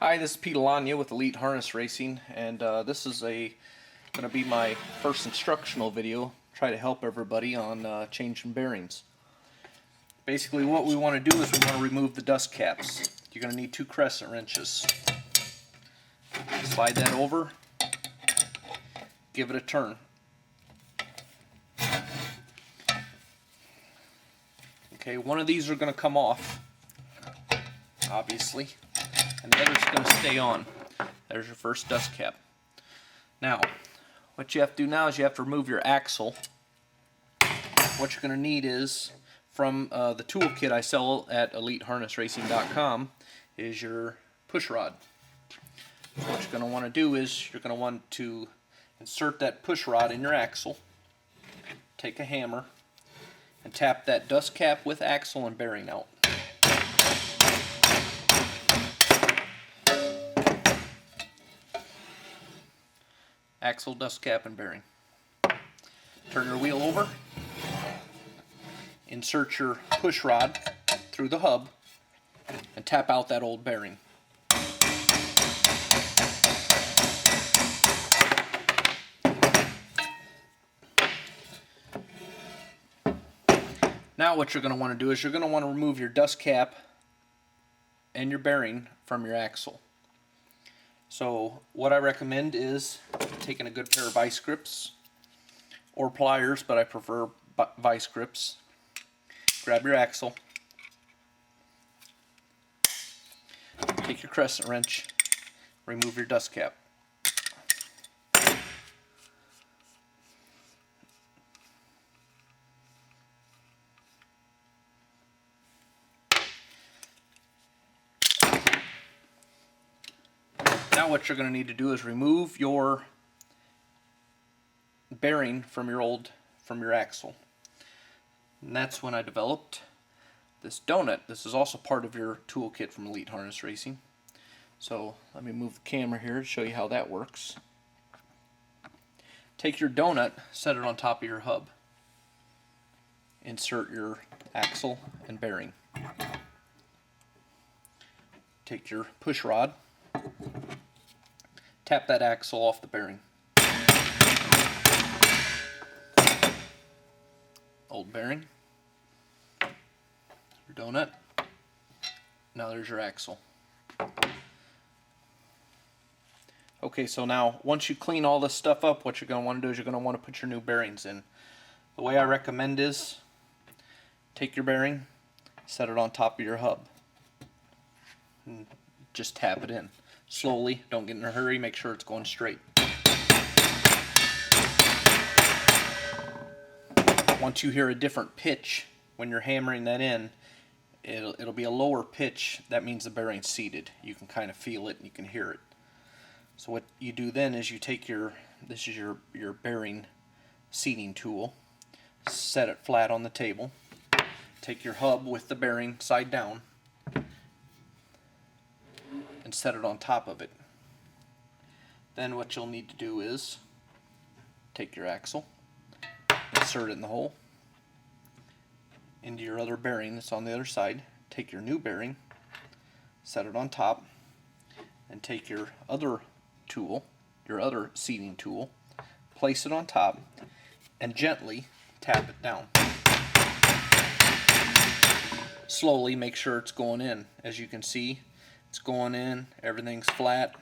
Hi, this is Pete Alanya with Elite Harness Racing, and this is going to be my first instructional video. Try to help everybody on changing bearings. Basically, what we want to do is we want to remove the dust caps. You're going to need 2 crescent wrenches. Slide that over. Give it a turn. Okay, one of these are going to come off, obviously, and the other's going to stay on. There's your first dust cap. Now, what you have to do now is you have to remove your axle. What you're going to need is, from the toolkit I sell at EliteHarnessRacing.com, is your push rod. So what you're going to want to do is you're going to want to insert that push rod in your axle, take a hammer, and tap that dust cap with axle and bearing out. Axle, dust cap, and bearing. Turn your wheel over. Insert your push rod through the hub and tap out that old bearing. Now what you're going to want to do is you're going to want to remove your dust cap and your bearing from your axle. So what I recommend is taking a good pair of vice grips or pliers, but I prefer vice grips. Grab your axle, take your crescent wrench, remove your dust cap. Now what you're going to need to do is remove your bearing from your axle. And that's when I developed this donut. This is also part of your toolkit from Elite Harness Racing. So let me move the camera here to show you how that works. Take your donut, set it on top of your hub. Insert your axle and bearing. Take your push rod, tap that axle off the bearing. Old bearing, your donut, now there's your axle. Okay, so now once you clean all this stuff up, what you're going to want to do is you're going to want to put your new bearings in. The way I recommend is take your bearing, set it on top of your hub, and just tap it in. Slowly, don't get in a hurry, make sure it's going straight. Once you hear a different pitch when you're hammering that in, it'll be a lower pitch. That means the bearing's seated. You can kind of feel it and you can hear it. So what you do then is you take this is your bearing seating tool, set it flat on the table, take your hub with the bearing side down, and set it on top of it. Then what you'll need to do is take your axle, insert it in the hole, into your other bearing that's on the other side, take your new bearing, set it on top, and take your other tool, your other seating tool, place it on top, and gently tap it down. Slowly make sure it's going in. As you can see, it's going in, everything's flat.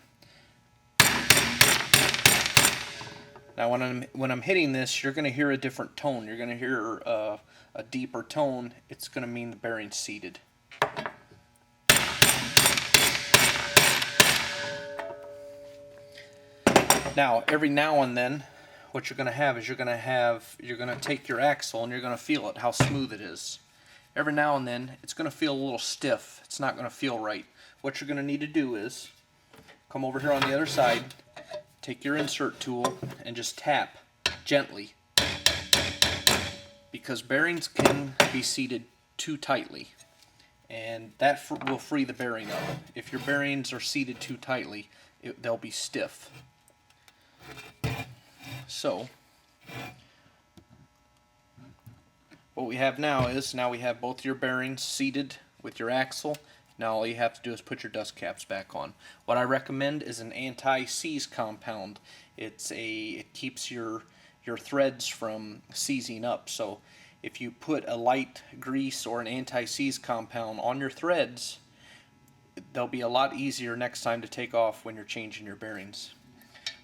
Now when I'm hitting this, you're going to hear a different tone. You're going to hear a deeper tone. It's going to mean the bearing's seated. Now every now and then, what you're going to have is you're going to take your axle and you're going to feel it, how smooth it is. Every now and then, it's going to feel a little stiff. It's not going to feel right. What you're going to need to do is come over here on the other side, take your insert tool, and just tap gently, because bearings can be seated too tightly, and that will free the bearing up. If your bearings are seated too tightly, they'll be stiff. So what we have now is we have both your bearings seated with your axle. Now all you have to do is put your dust caps back on. What I recommend is an anti-seize compound. It keeps your threads from seizing up. So if you put a light grease or an anti-seize compound on your threads, they'll be a lot easier next time to take off when you're changing your bearings.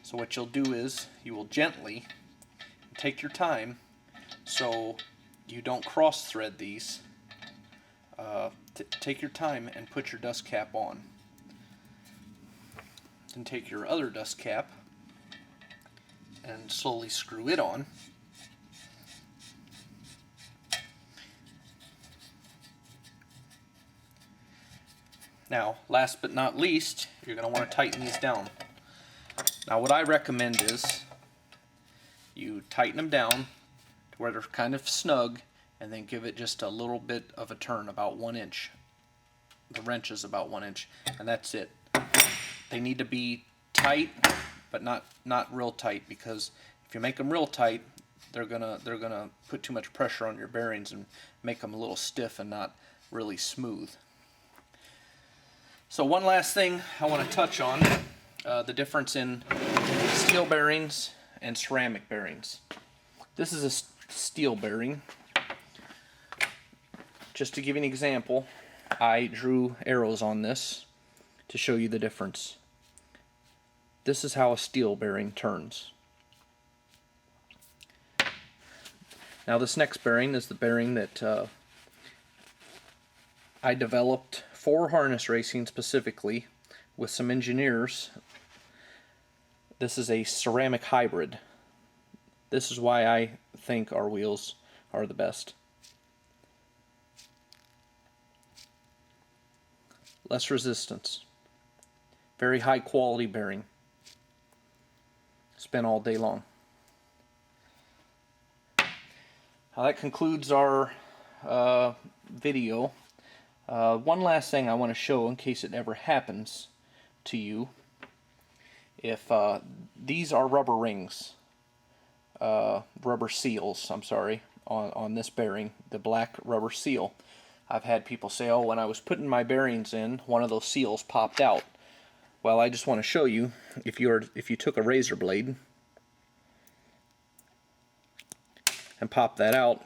So what you'll do is you will gently take your time so you don't cross thread these. Take your time and put your dust cap on. Then take your other dust cap and slowly screw it on. Now, last but not least, you're going to want to tighten these down. Now what I recommend is you tighten them down to where they're kind of snug, and then give it just a little bit of a turn, about 1 inch. The wrench is about 1 inch, and that's it. They need to be tight, but not real tight, because if you make them real tight, they're gonna put too much pressure on your bearings and make them a little stiff and not really smooth. So one last thing I want to touch on, the difference in steel bearings and ceramic bearings. This is a steel bearing. Just to give you an example, I drew arrows on this to show you the difference. This is how a steel bearing turns. Now this next bearing is the bearing that I developed for harness racing specifically with some engineers. This is a ceramic hybrid. This is why I think our wheels are the best. Less resistance. Very high quality bearing. Spin all day long. Now that concludes our video. One last thing I want to show in case it ever happens to you. If these are rubber rings, rubber seals, I'm sorry, on this bearing, the black rubber seal. I've had people say, oh, when I was putting my bearings in, one of those seals popped out. Well, I just want to show you, if you took a razor blade and pop that out,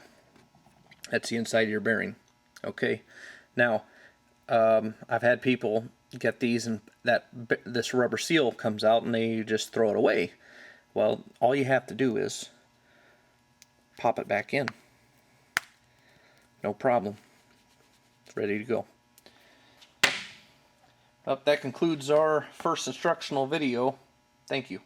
that's the inside of your bearing. Okay. Now, I've had people get these and this rubber seal comes out and they just throw it away. Well, all you have to do is pop it back in. No problem. It's ready to go. Well, that concludes our first instructional video. Thank you.